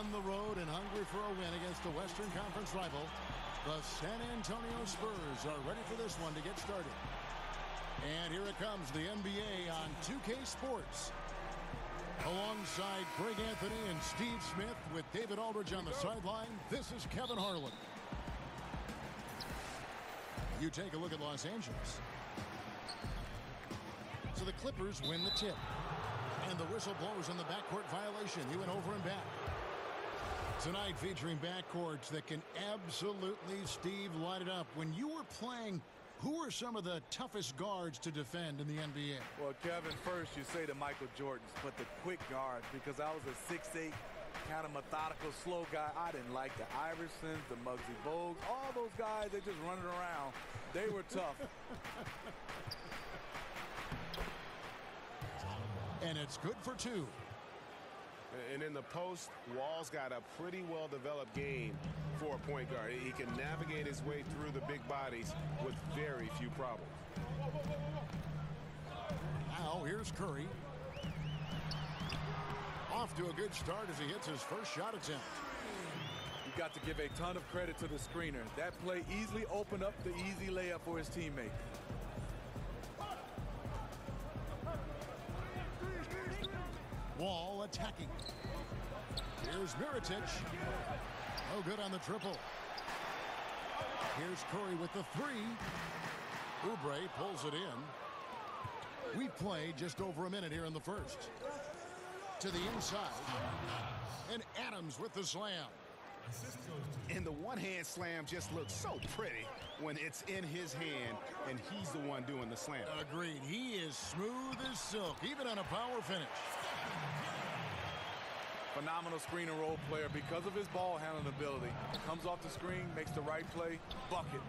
On the road and hungry for a win against a Western Conference rival, the San Antonio Spurs are ready for this one to get started. And here it comes, the NBA on 2K Sports. Alongside Greg Anthony and Steve Smith with David Aldridge on the sideline, this is Kevin Harlan. You take a look at Los Angeles. So the Clippers win the tip. And the whistle blows on the backcourt violation. He went over and back. Tonight featuring backcourts that can absolutely, Steve, light it up. When you were playing, who are some of the toughest guards to defend in the NBA? Well, Kevin, first you say the Michael Jordans, but the quick guards, because I was a 6'8", kind of methodical, slow guy. I didn't like the Iversons, the Muggsy Bogues, all those guys, they just running around. They were tough. And it's good for two. And in the post, Wall's got a pretty well-developed game for a point guard. He can navigate his way through the big bodies with very few problems. Now here's Curry. Off to a good start as he hits his first shot attempt. You got to give a ton of credit to the screener. That play easily opened up the easy layup for his teammate. Wall attacking. Here's Mirotic. No good on the triple. Here's Curry with the three. Oubre pulls it in. We've played just over a minute here in the first. To the inside. And Adams with the slam. And the one-hand slam just looks so pretty when it's in his hand and he's the one doing the slam. Agreed. He is smooth as silk, even on a power finish. Phenomenal screen and roll player because of his ball handling ability. Comes off the screen, makes the right play, bucket.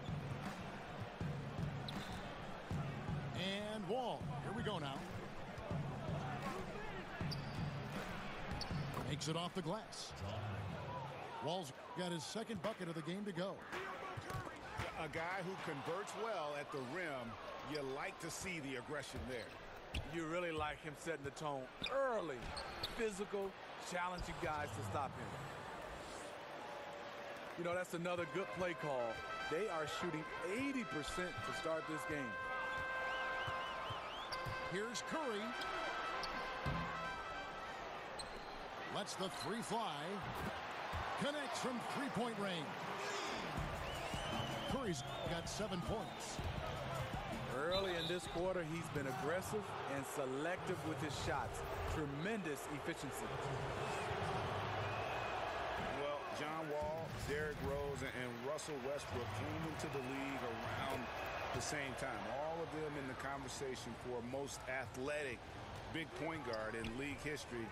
And Wall. Here we go now. Makes it off the glass. Wall's got his second bucket of the game to go. A guy who converts well at the rim, you like to see the aggression there. You really like him setting the tone early. Physical, challenging guys to stop him. You know, that's another good play call. They are shooting 80% to start this game. Here's Curry. Lets the three fly. Connects from three-point range. Curry's got 7 points. Early in this quarter, he's been aggressive and selective with his shots. Tremendous efficiency. Well, John Wall, Derrick Rose, and Russell Westbrook came into the league around the same time. All of them in the conversation for most athletic big point guard in league history.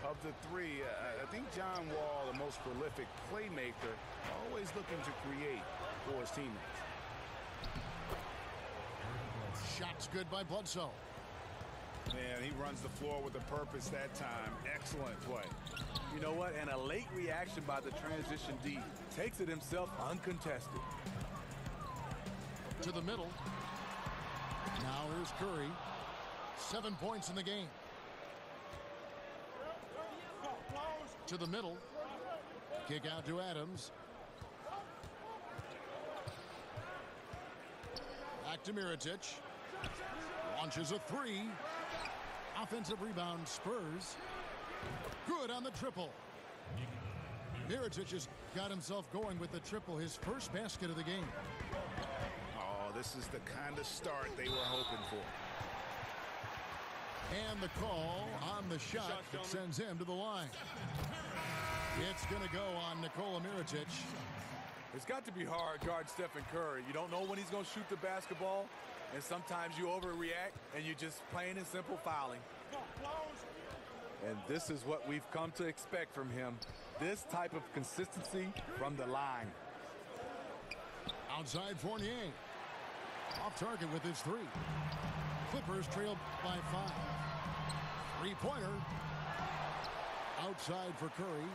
Of the three, I think John Wall, the most prolific playmaker, always looking to create for his teammates. Shot's good by Bledsoe. Man, he runs the floor with a purpose that time. Excellent play. You know what? And a late reaction by the transition D. Takes it himself uncontested. To the middle. Now here's Curry. 7 points in the game. To the middle. Kick out to Adams. Back to Mirotic. Launches a three. Offensive rebound, Spurs. Good on the triple. Mirotic has got himself going with the triple, his first basket of the game. Oh, this is the kind of start they were hoping for. And the call on the shot that sends him to the line. It's going to go on Nikola Mirotic. It's got to be hard guard Stephen Curry. You don't know when he's going to shoot the basketball, and sometimes you overreact, and you're just plain and simple fouling. And this is what we've come to expect from him. This type of consistency from the line. Outside Fournier. Off target with his three. Clippers trail by 5. Three-pointer. Outside for Curry.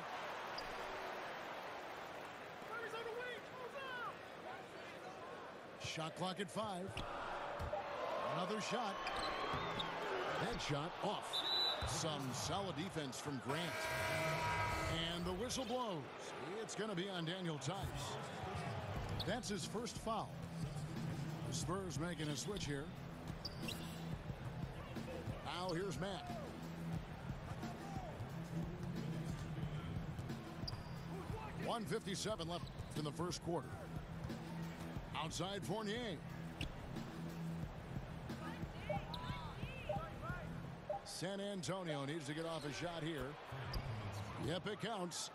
Shot clock at 5. Another shot. Headshot off. Some solid defense from Grant. And And the whistle blows. It's going to be on Daniel Tice. That's his first foul. The Spurs making a switch here. Now here's Matt. .157 left in the first quarter. Outside Fournier. San Antonio needs to get off a shot here. Yep, it counts.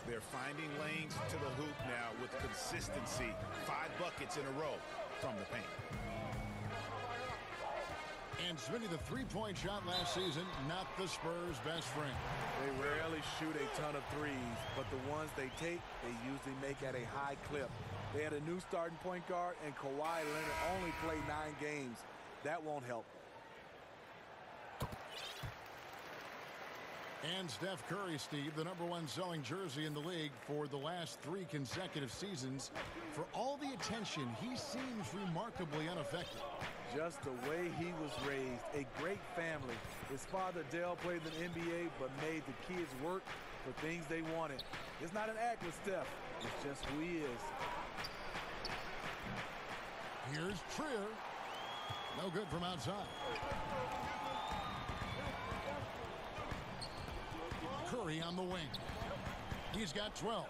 They're finding lanes to the hoop now with consistency. 5 buckets in a row from the paint. And Smitty, the three-point shot last season, not the Spurs' best friend. They rarely shoot a ton of threes, but the ones they take, they usually make at a high clip. They had a new starting point guard, and Kawhi Leonard only played 9 games. That won't help. And Steph Curry, Steve, the #1 selling jersey in the league for the last 3 consecutive seasons. For all the attention, he seems remarkably unaffected. Just the way he was raised, a great family. His father, Dale, played in the NBA, but made the kids work for things they wanted. It's not an act with Steph. It's just who he is. Here's Trier. No good from outside. Curry on the wing. He's got 12.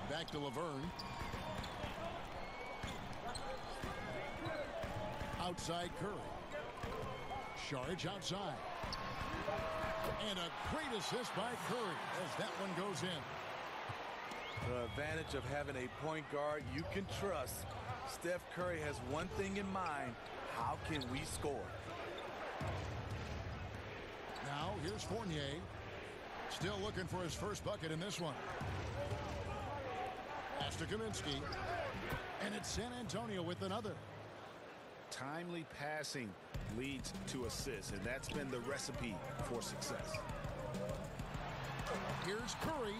Back to Laverne. Outside Curry. Saric outside. And a great assist by Curry as that one goes in. The advantage of having a point guard you can trust. Steph Curry has one thing in mind. How can we score? Now here's Fournier. Still looking for his first bucket in this one. Pass to Kaminsky. And it's San Antonio with another. Timely passing leads to assists, and that's been the recipe for success. Here's Curry.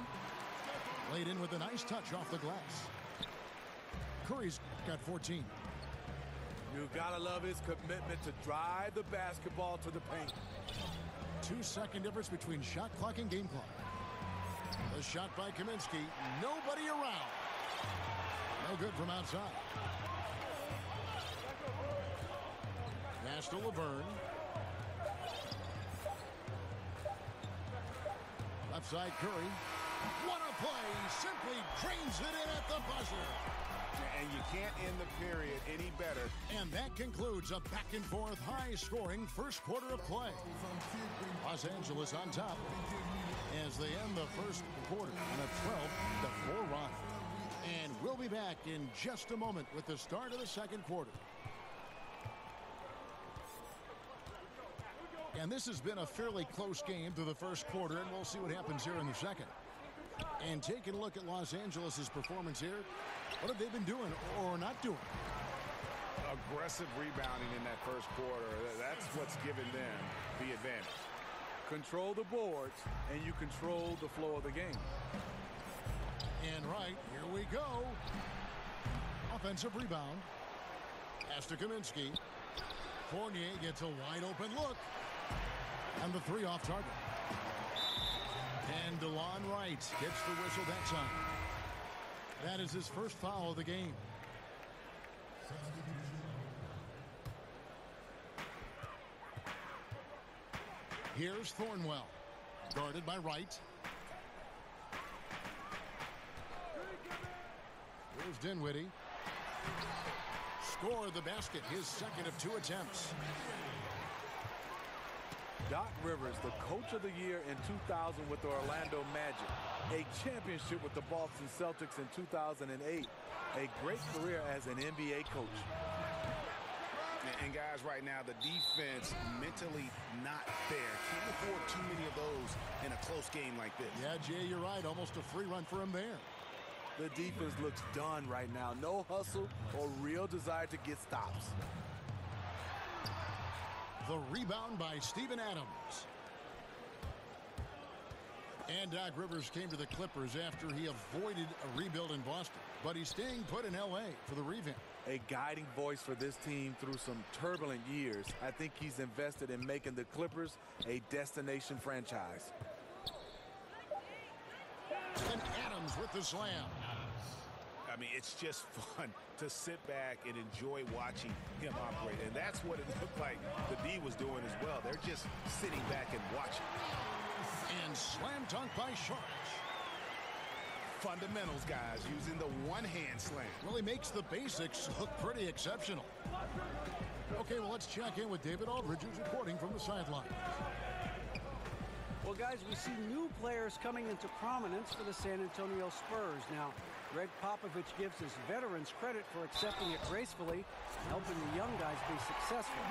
Laid in with a nice touch off the glass. Curry's got 14. You've got to love his commitment to drive the basketball to the paint. 2-second difference between shot clock and game clock. The shot by Kaminsky. Nobody around. No good from outside. Pass to Laverne. Left side Curry. What a play. Simply drains it in at the buzzer. And you can't end the period any better. And that concludes a back-and-forth, high-scoring first quarter of play. Los Angeles on top as they end the first quarter on a 12-4 run. And we'll be back in just a moment with the start of the second quarter. And this has been a fairly close game through the first quarter, and we'll see what happens here in the second. And taking a look at Los Angeles' performance here, what have they been doing or not doing? Aggressive rebounding in that first quarter. That's what's given them the advantage. Control the boards, and you control the flow of the game. And right, here we go. Offensive rebound. Pass to Kaminsky. Fournier gets a wide open look. And the 3 off target. And DeLon Wright gets the whistle that time. That is his first foul of the game. Here's Thornwell. Guarded by Wright. Here's Dinwiddie. Scored the basket, his second of 2 attempts. Doc Rivers, the coach of the year in 2000 with the Orlando Magic. A championship with the Boston Celtics in 2008. A great career as an NBA coach. And guys, right now, the defense mentally not there. Can't afford too many of those in a close game like this. Yeah, Jay, you're right. Almost a free run for him there. The defense looks done right now. No hustle or real desire to get stops. The rebound by Steven Adams. And Doc Rivers came to the Clippers after he avoided a rebuild in Boston. But he's staying put in L.A. for the revamp. A guiding voice for this team through some turbulent years. I think he's invested in making the Clippers a destination franchise. the slam. I mean, it's just fun to sit back and enjoy watching him operate. And that's what it looked like the D was doing as well. They're just sitting back and watching. And slam dunk by Sharks. Fundamentals, guys, using the one-hand slam. Well, he makes the basics look pretty exceptional. Okay, well, let's check in with David Aldridge, who's reporting from the sideline. Well, guys, we see new players coming into prominence for the San Antonio Spurs. Now, Greg Popovich gives his veterans credit for accepting it gracefully, helping the young guys be successful.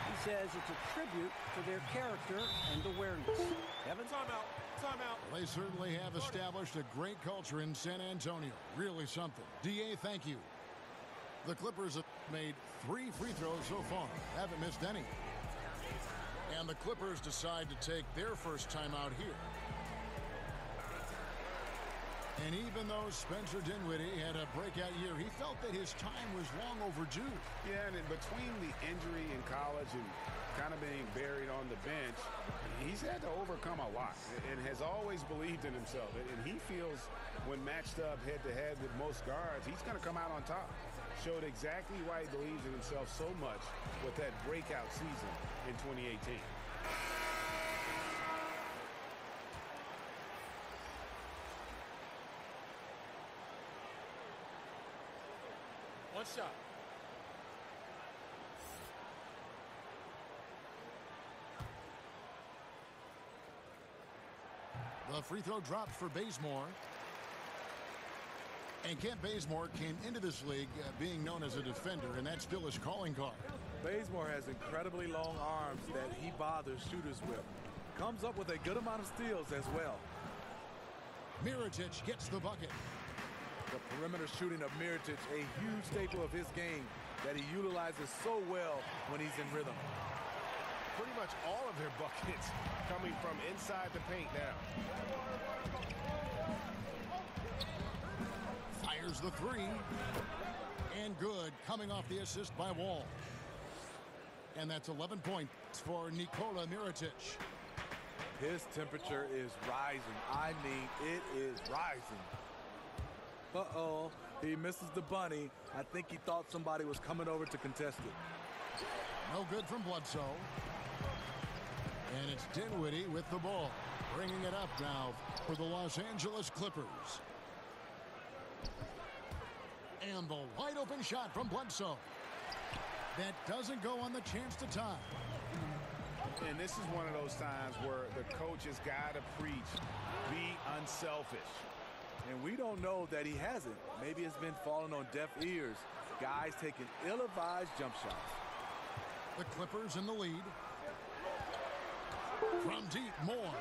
He says it's a tribute to their character and awareness. Kevin? Timeout. Timeout. Well, they certainly have established a great culture in San Antonio. Really something. DA, thank you. The Clippers have made 3 free throws so far. Haven't missed any. And the Clippers decide to take their first time out here. And even though Spencer Dinwiddie had a breakout year, he felt that his time was long overdue. Yeah, and in between the injury in college and kind of being buried on the bench, he's had to overcome a lot and has always believed in himself. And he feels when matched up head-to-head with most guards, he's going to come out on top. Showed exactly why he believes in himself so much with that breakout season in 2018. One shot. The free throw dropped for Bazemore. And Kent Bazemore came into this league being known as a defender, and that's still his calling card. Bazemore has incredibly long arms that he bothers shooters with. Comes up with a good amount of steals as well. Mirotic gets the bucket. The perimeter shooting of Mirotic, a huge staple of his game that he utilizes so well when he's in rhythm. Pretty much all of their buckets coming from inside the paint now. Fires the 3. And good, coming off the assist by Wall. And that's 11 points for Nikola Mirotic. His temperature is rising. I mean, it is rising. Uh-oh, he misses the bunny. I think he thought somebody was coming over to contest it. No good from Bledsoe. And it's Dinwiddie with the ball. Bringing it up now for the Los Angeles Clippers. And the wide open shot from Bledsoe. That doesn't go on the chance to tie. And this is one of those times where the coach has got to preach, be unselfish. And we don't know that he hasn't. Maybe it's been falling on deaf ears. Guys taking ill-advised jump shots. The Clippers in the lead. From deep, Moore.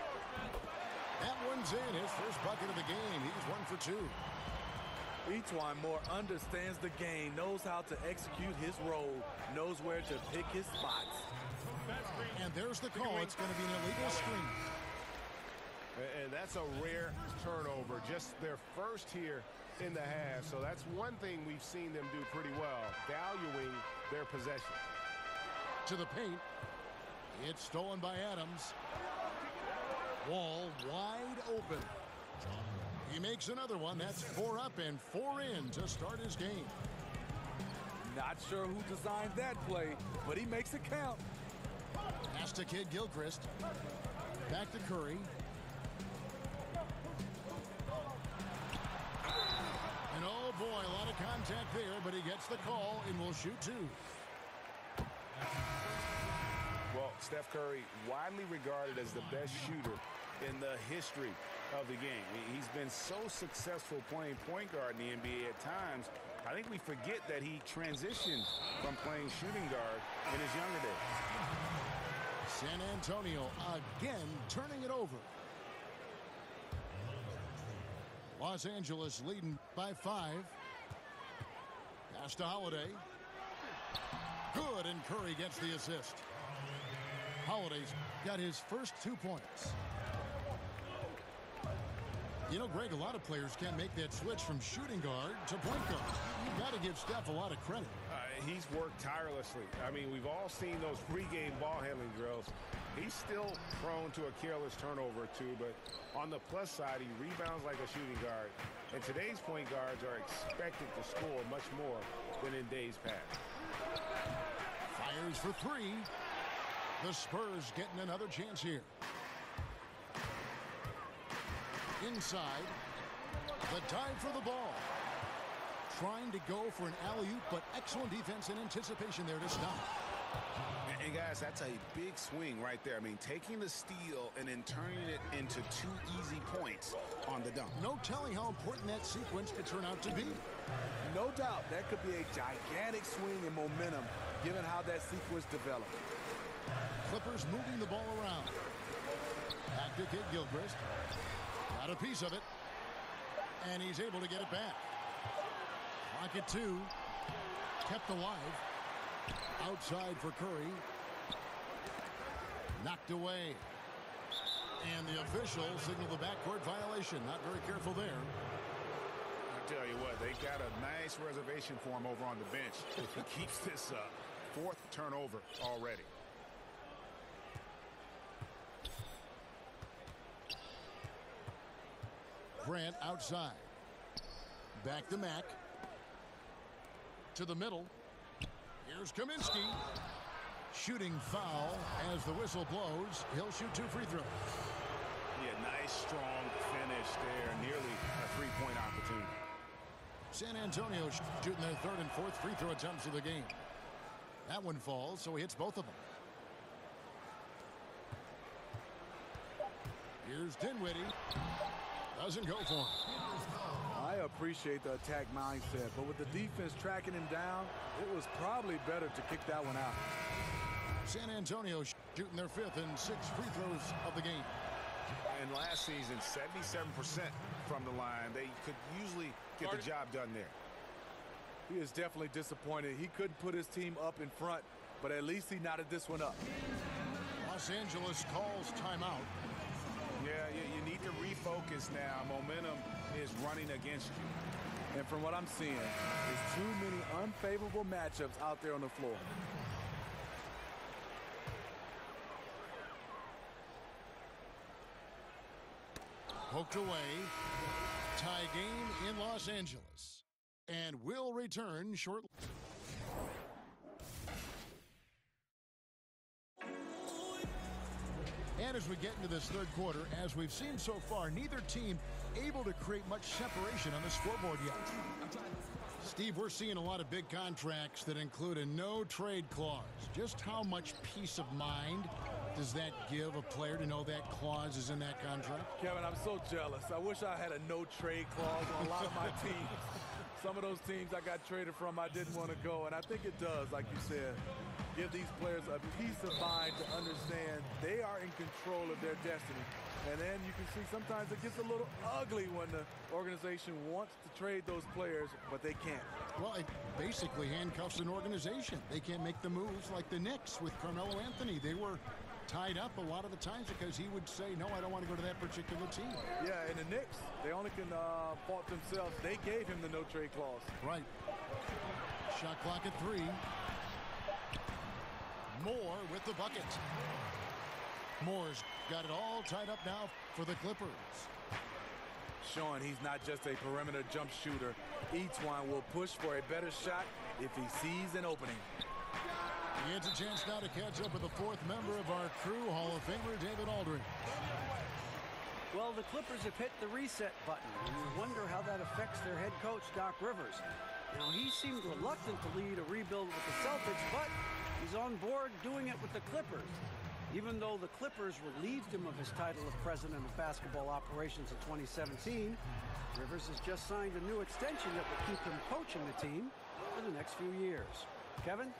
That one's in. His first bucket of the game. He's 1 for 2. Each Moore understands the game, knows how to execute his role, knows where to pick his spots. And there's the call. It's going to be an illegal screen. And that's a rare turnover, just their first here in the half. So that's one thing we've seen them do pretty well, valuing their possession. To the paint. It's stolen by Adams. Wall wide open. He makes another one. That's 4 up and 4 in to start his game. Not sure who designed that play, but he makes it count. Pass to Kid Gilchrist. Back to Curry. And oh boy, a lot of contact there, but he gets the call and will shoot 2. Well, Steph Curry, widely regarded as the best shooter in the history of the game. He's been so successful playing point guard in the NBA at times. I think we forget that he transitioned from playing shooting guard in his younger days. San Antonio again turning it over. Los Angeles leading by 5. Pass to Holiday. Good, and Curry gets the assist. Holiday's got his first 2 points. You know, Greg, a lot of players can't make that switch from shooting guard to point guard. You've got to give Steph a lot of credit. He's worked tirelessly. I mean, we've all seen those pregame ball handling drills. He's still prone to a careless turnover or two, but on the plus side, he rebounds like a shooting guard. And today's point guards are expected to score much more than in days past. Fires for three. The Spurs getting another chance here. Inside. The dive for the ball. Trying to go for an alley-oop, but excellent defense and anticipation there to stop. And guys, that's a big swing right there. I mean, taking the steal and then turning it into 2 easy points on the dunk. No telling how important that sequence could turn out to be. No doubt that could be a gigantic swing in momentum given how that sequence developed. Clippers moving the ball around. Back to Kid Gilchrist. Got a piece of it. And he's able to get it back. Clock at 2. Kept alive. Outside for Curry. Knocked away. And the official signaled the backcourt violation. Not very careful there. I tell you what, they got a nice reservation for him over on the bench. If he keeps this up, 4th turnover already. Grant outside. Back to Mack. To the middle. Here's Kaminsky. Shooting foul as the whistle blows. He'll shoot 2 free throws. Yeah, nice, strong finish there. Nearly a 3-point opportunity. San Antonio shooting their 3rd and 4th free throw attempts of the game. That one falls, so he hits both of them. Here's Dinwiddie. Doesn't go for him. I appreciate the attack mindset, but with the defense tracking him down, it was probably better to kick that one out. San Antonio shooting their 5th and 6th free throws of the game. And last season, 77% from the line. They could usually get the job done there. He is definitely disappointed. He couldn't put his team up in front, but at least he knotted this one up. Los Angeles calls timeout. Yeah, you need to refocus now. Momentum is running against you. And from what I'm seeing, there's too many unfavorable matchups out there on the floor. Poked away. Tie game in Los Angeles. And will return shortly. And as we get into this 3rd quarter, as we've seen so far, neither team able to create much separation on the scoreboard yet. Steve, we're seeing a lot of big contracts that include a no-trade clause. Just how much peace of mind does that give a player to know that clause is in that contract? Kevin, I'm so jealous. I wish I had a no-trade clause on a lot of my teams. Some of those teams I got traded from, I didn't want to go, and I think it does, like you said, give these players a peace of mind to understand they are in control of their destiny. And then you can see sometimes it gets a little ugly when the organization wants to trade those players, but they can't. Well, it basically handcuffs an organization. They can't make the moves like the Knicks with Carmelo Anthony. They were tied up a lot of the times because he would say, no, I don't want to go to that particular team. Yeah, and the Knicks, they only can fault themselves. They gave him the no-trade clause. Right. Shot clock at 3. Moore with the bucket. Moore's got it all tied up now for the Clippers. Showing he's not just a perimeter jump shooter. Each one will push for a better shot if he sees an opening. He gets a chance now to catch up with the 4th member of our crew, Hall of Famer David Aldridge. Well, the Clippers have hit the reset button, and you wonder how that affects their head coach, Doc Rivers. Now, he seemed reluctant to lead a rebuild with the Celtics, but he's on board doing it with the Clippers. Even though the Clippers relieved him of his title of president of basketball operations in 2017, Rivers has just signed a new extension that will keep him coaching the team for the next few years. Kevin?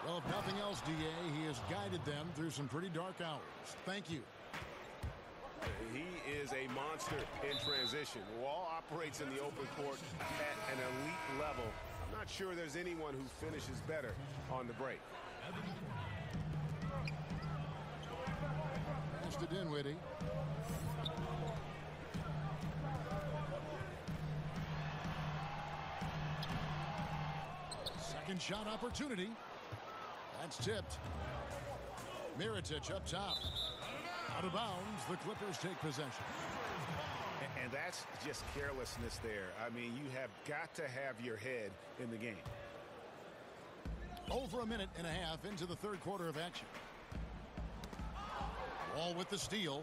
Well, if nothing else, D.A., he has guided them through some pretty dark hours. Thank you. He is a monster in transition. Wall operates in the open court at an elite level. I'm not sure there's anyone who finishes better on the break. Pass to Dinwiddie. Second shot opportunity. That's tipped. Mirotic up top. Out of bounds, the Clippers take possession. And that's just carelessness there. I mean, you have got to have your head in the game. Over a minute and a half into the third quarter of action. Wall with the steal.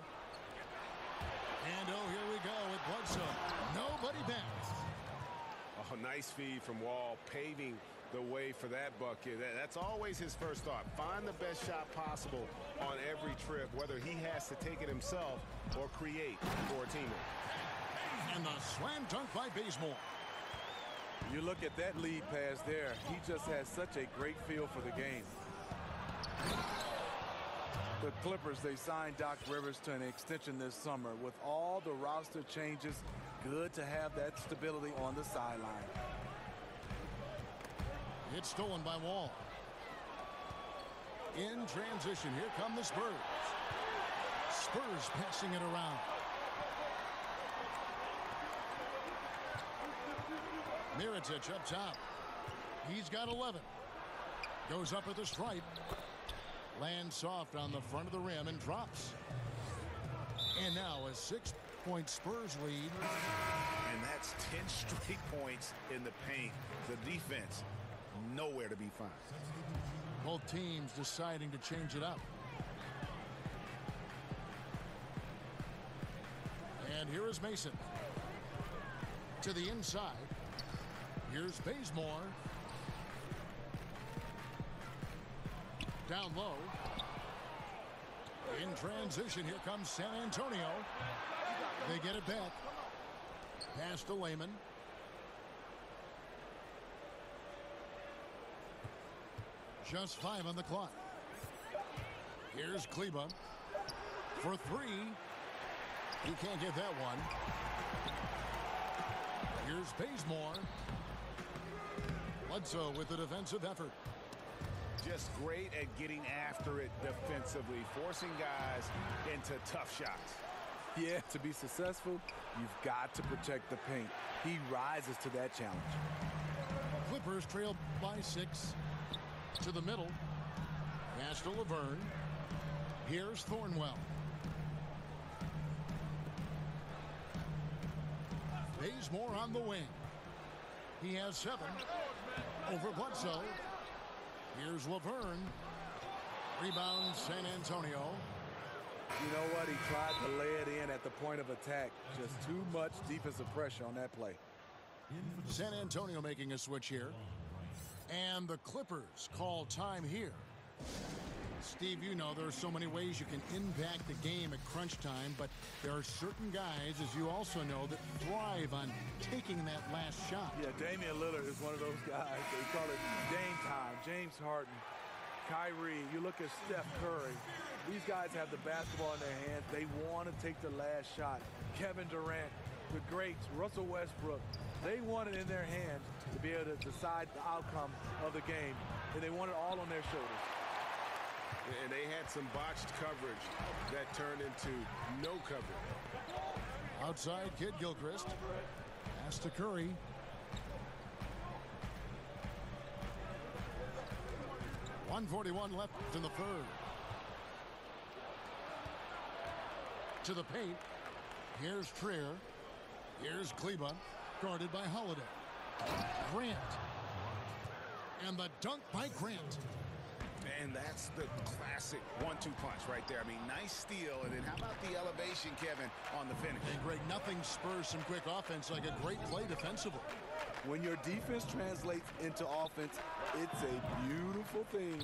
And oh, here we go with Bledsoe. Nobody backs. Oh, nice feed from Wall, paving the way for that bucket. That's always his first thought. Find the best shot possible on every trip, whether he has to take it himself or create for a teammate. And the slam dunk by Bazemore. You look at that lead pass there. He just has such a great feel for the game. The Clippers, they signed Doc Rivers to an extension this summer. With all the roster changes, good to have that stability on the sideline. It's stolen by Wall. In transition, here come the Spurs. Spurs passing it around. Mirotic up top. He's got 11. Goes up at the stripe. Lands soft on the front of the rim and drops. And now a 6-point Spurs lead. And that's 10 straight points in the paint. The defense nowhere to be found. Both teams deciding to change it up. And here is Mason. To the inside. Here's Bazemore. Down low. In transition, here comes San Antonio. They get it back. Pass to Layman. Just 5 on the clock. Here's Kleba for 3. He can't get that one. Here's Bazemore. Bledsoe with the defensive effort. Just great at getting after it defensively, forcing guys into tough shots. Yeah, to be successful, you've got to protect the paint. He rises to that challenge. Clippers trail by 6. To the middle. Pass to Laverne. Here's Thornwell. Bazemore on the wing. He has 7. Over Bledsoe. Here's Laverne. Rebound San Antonio. You know what? He tried to lay it in at the point of attack. Just too much defensive pressure on that play. San Antonio making a switch here. And the Clippers call time here. Steve, you know there are so many ways you can impact the game at crunch time, but there are certain guys, as you also know, that thrive on taking that last shot. Yeah, Damian Lillard is one of those guys. They call it Dame time. James Harden, Kyrie, you look at Steph Curry. These guys have the basketball in their hands. They want to take the last shot. Kevin Durant, the greats, Russell Westbrook, they want it in their hands to be able to decide the outcome of the game, and they want it all on their shoulders. And they had some botched coverage that turned into no coverage. Outside Kid Gilchrist. Pass to Curry. .141 left in the third. To the paint. Here's Trier. Here's Kleba. Guarded by Holiday. Grant. And the dunk by Grant. And that's the classic 1-2 punch right there. I mean, nice steal. And then how about the elevation, Kevin, on the finish? And Greg, nothing spurs some quick offense like a great play defensively. When your defense translates into offense, it's a beautiful thing.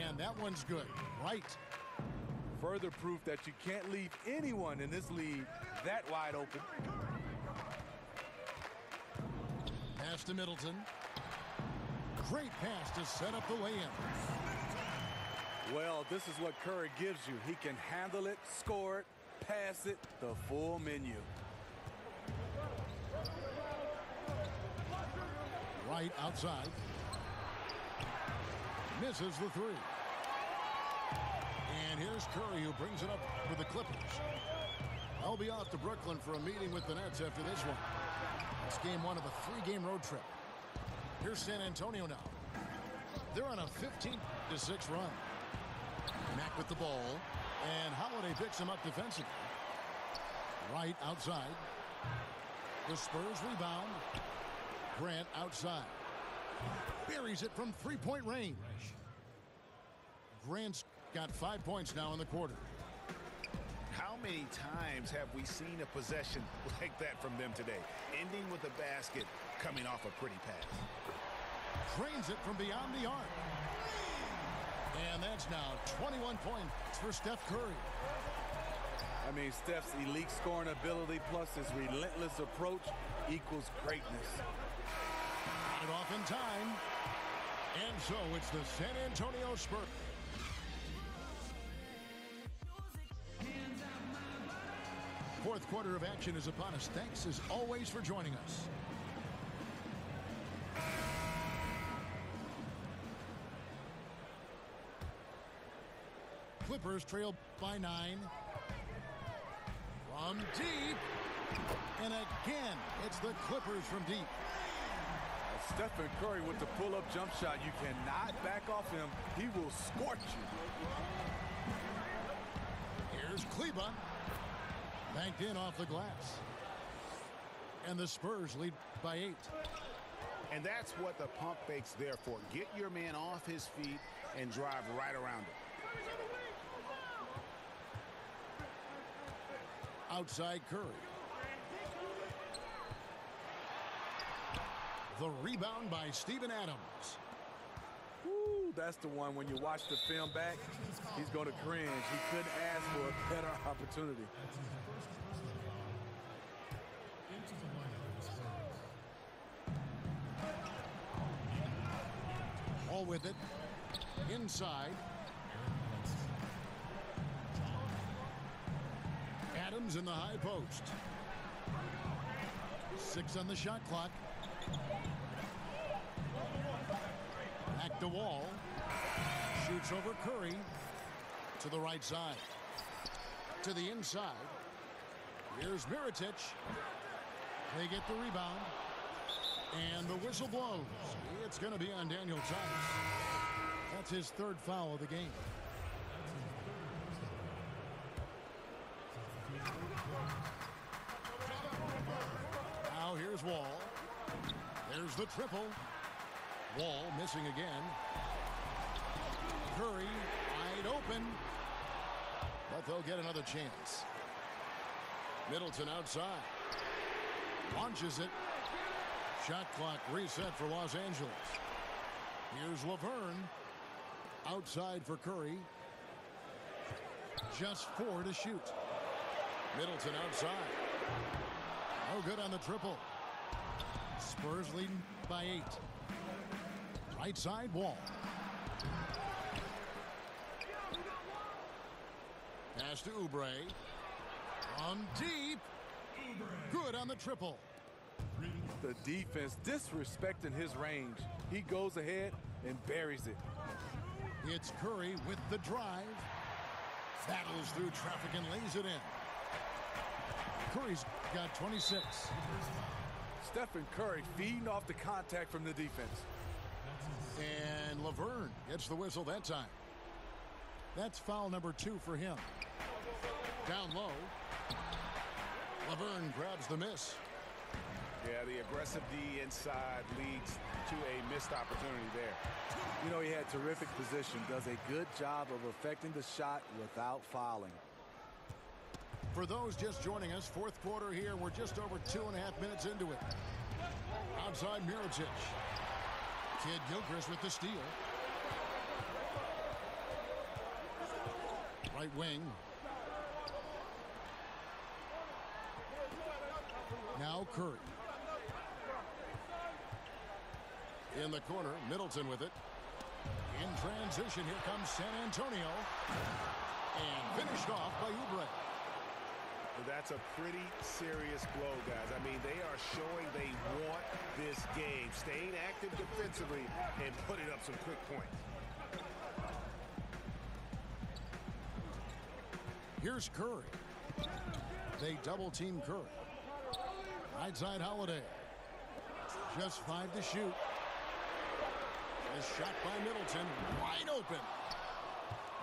And that one's good. Right. Further proof that you can't leave anyone in this league that wide open. Pass to Middleton. Great pass to set up the lay-in. Well, this is what Curry gives you. He can handle it, score it, pass it, the full menu. Right outside. Misses the 3. And here's Curry, who brings it up for the Clippers. I'll be off to Brooklyn for a meeting with the Nets after this one. It's game 1 of a 3-game road trip. Here's San Antonio now. They're on a 15-6 run. Mack with the ball. And Holiday picks him up defensively. Right outside. The Spurs rebound. Grant outside. Buries it from three-point range. Grant's got 5 points now in the quarter. How many times have we seen a possession like that from them today? Ending with a basket, coming off a pretty pass. Drains it from beyond the arc. And that's now 21 points for Steph Curry. I mean, Steph's elite scoring ability plus his relentless approach equals greatness. Got it off in time. And so it's the San Antonio Spurs. Fourth quarter of action is upon us. Thanks as always for joining us. Clippers trail by 9. From deep. And again, it's the Clippers from deep. Stephen Curry with the pull-up jump shot. You cannot back off him. He will scorch you. Here's Kleba. Banked in off the glass. And the Spurs lead by 8. And that's what the pump fake's there for. Get your man off his feet and drive right around him. Outside Curry. The rebound by Steven Adams. Ooh, that's the one when you watch the film back, he's going to cringe. He couldn't ask for a better opportunity. All with it. Inside. Adams in the high post. 6 on the shot clock. Back to Wall. Shoots over Curry. To the right side. To the inside. Here's Mirotic. They get the rebound. And the whistle blows. It's going to be on Daniel Tice. That's his 3rd foul of the game. Now here's Wall. There's the triple. Wall missing again. Curry wide open. But they'll get another chance. Middleton outside. Launches it. Shot clock reset for Los Angeles. Here's Laverne. Outside for Curry. Just 4 to shoot. Middleton outside. No good on the triple. Spurs leading by 8. Right side Wall. Pass to Oubre. On deep. Good on the triple. The defense disrespecting his range. He goes ahead and buries it. It's Curry with the drive. Battles through traffic and lays it in. Curry's got 26. Stephen Curry feeding off the contact from the defense. And Laverne gets the whistle that time. That's foul number 2 for him. Down low. Laverne grabs the miss. Yeah, the aggressive D inside leads to a missed opportunity there. You know, he had terrific position. Does a good job of affecting the shot without fouling. For those just joining us, 4th quarter here. We're just over 2.5 minutes into it. Outside Mirotic. Kid Gilchrist with the steal. Right wing. Now Curry. In the corner, Middleton with it. In transition, here comes San Antonio. And finished off by Oubre. That's a pretty serious blow, guys. I mean, they are showing they want this game. Staying active defensively and putting up some quick points. Here's Curry. They double team Curry. Right side Holiday. Just 5 to shoot. A shot by Middleton. Wide open.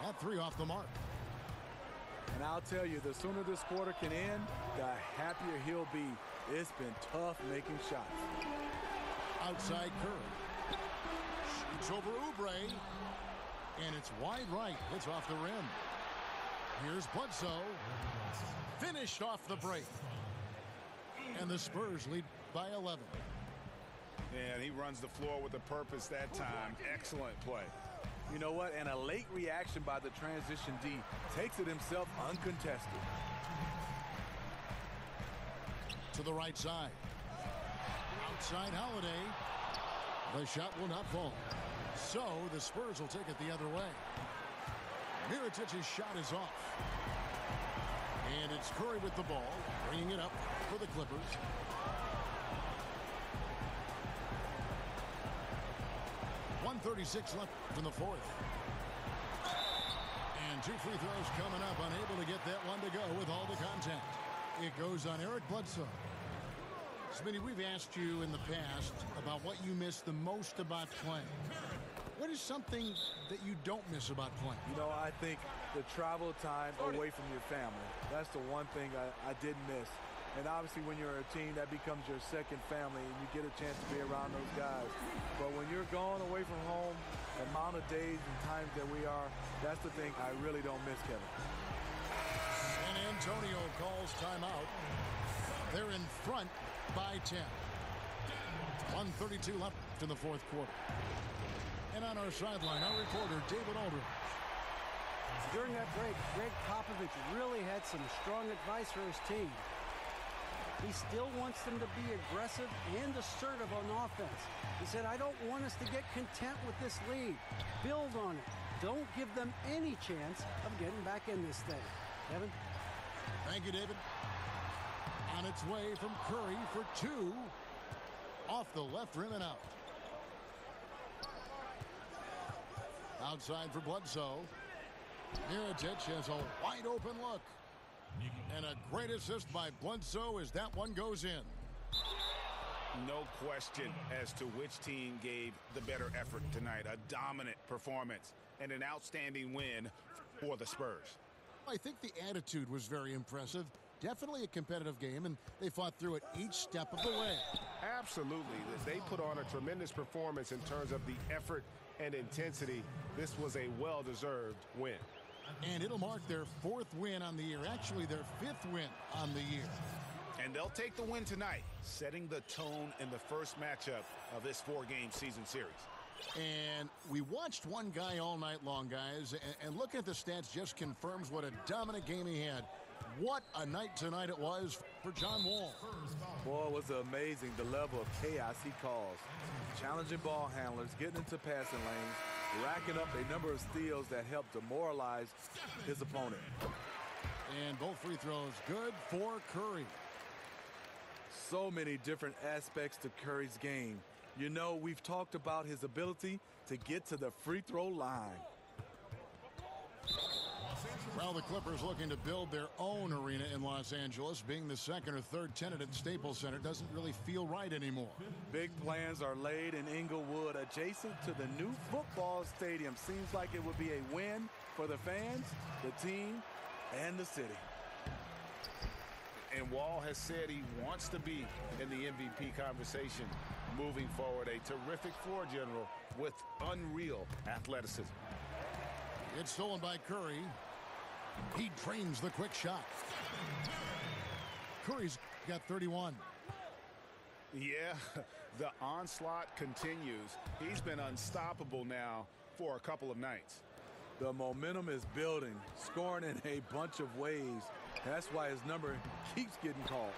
That 3 off the mark. And I'll tell you, the sooner this quarter can end, the happier he'll be. It's been tough making shots. Outside Curry. Shoots over Oubre. And it's wide right. Hits off the rim. Here's Bledsoe. Finished off the break. And the Spurs lead by 11. And he runs the floor with a purpose that time. Excellent play. You know what? And a late reaction by the transition D takes it himself uncontested. To the right side. Outside Holiday. The shot will not fall. So the Spurs will take it the other way. Mirotic's shot is off. And it's Curry with the ball, bringing it up for the Clippers. .136 left in the fourth. And 2 free throws coming up, unable to get that one to go with all the contact. It goes on Eric Bledsoe. Smitty, we've asked you in the past about what you miss the most about playing. What is something that you don't miss about playing? You know, I think the travel time away from your family. That's the one thing I did miss. And obviously when you're a team, that becomes your second family and you get a chance to be around those guys. But when you're gone away from home, the amount of days and times that we are, that's the thing I really don't miss, Kevin. San Antonio calls timeout. They're in front by 10. 1:32 left in the fourth quarter. And on our sideline, our reporter, David Aldridge. During that break, Greg Popovich really had some strong advice for his team. He still wants them to be aggressive and assertive on offense. He said, I don't want us to get content with this lead. Build on it. Don't give them any chance of getting back in this thing. Kevin? Thank you, David. On its way from Curry for 2. Off the left rim and out. Outside for Bledsoe. Mirotic has a wide open look. And a great assist by Bledsoe as that one goes in. No question as to which team gave the better effort tonight. A dominant performance and an outstanding win for the Spurs. I think the attitude was very impressive. Definitely a competitive game, and they fought through it each step of the way. Absolutely. They put on a tremendous performance in terms of the effort and intensity. This was a well-deserved win. And it'll mark their 4th win on the year. Actually, their 5th win on the year. And they'll take the win tonight, setting the tone in the first matchup of this 4-game season series. And we watched one guy all night long, guys, and looking at the stats just confirms what a dominant game he had. What a night tonight it was for John Wall. Boy, it was amazing the level of chaos he caused. Challenging ball handlers, getting into passing lanes, racking up a number of steals that helped demoralize his opponent. And both free throws good for Curry. So many different aspects to Curry's game. You know, we've talked about his ability to get to the free throw line. Well, the Clippers looking to build their own arena in Los Angeles. Being the second or third tenant at Staples Center doesn't really feel right anymore. Big plans are laid in Inglewood, adjacent to the new football stadium. Seems like it would be a win for the fans, the team, and the city. And Wall has said he wants to be in the MVP conversation moving forward. A terrific floor general with unreal athleticism. It's stolen by Curry. He drains the quick shot. Curry's got 31. Yeah, the onslaught continues. He's been unstoppable now for a couple of nights. The momentum is building, scoring in a bunch of ways. That's why his number keeps getting called.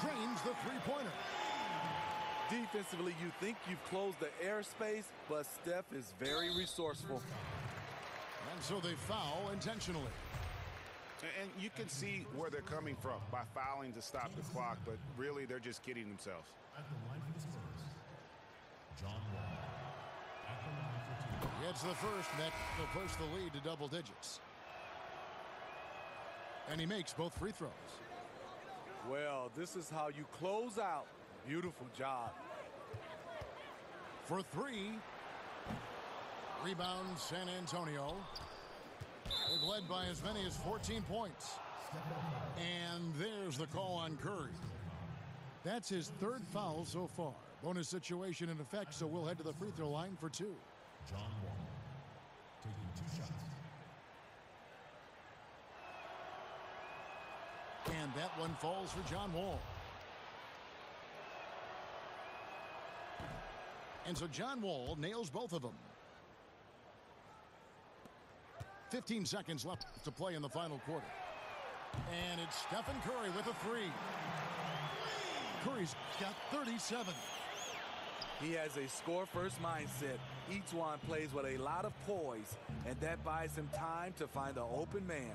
Drains the three-pointer. Defensively, you think you've closed the airspace, but Steph is very resourceful. And so they foul intentionally. And you can see where they're coming from by fouling to stop the clock, but really they're just kidding themselves. At the line for the Spurs, John Wall. At the line for 2. Gets the first, and that will push the lead to double digits. And he makes both free throws. Well, this is how you close out. Beautiful job. For 3. Rebound San Antonio. They've led by as many as 14 points. And there's the call on Curry. That's his third foul so far. Bonus situation in effect, so we'll head to the free throw line for 2. John Wall taking 2 shots. And that one falls for John Wall. And so John Wall nails both of them. 15 seconds left to play in the final quarter. And it's Stephen Curry with a 3. Curry's got 37. He has a score-first mindset. Each one plays with a lot of poise, and that buys him time to find the open man.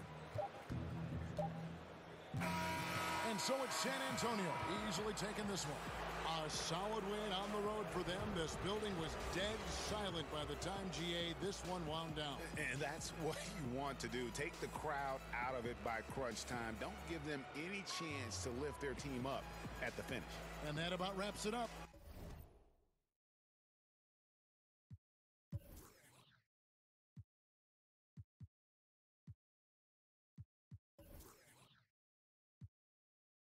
And so it's San Antonio easily taking this one. A solid win on the road for them. This building was dead silent by the time, GA, this one wound down. And that's what you want to do. Take the crowd out of it by crunch time. Don't give them any chance to lift their team up at the finish. And that about wraps it up.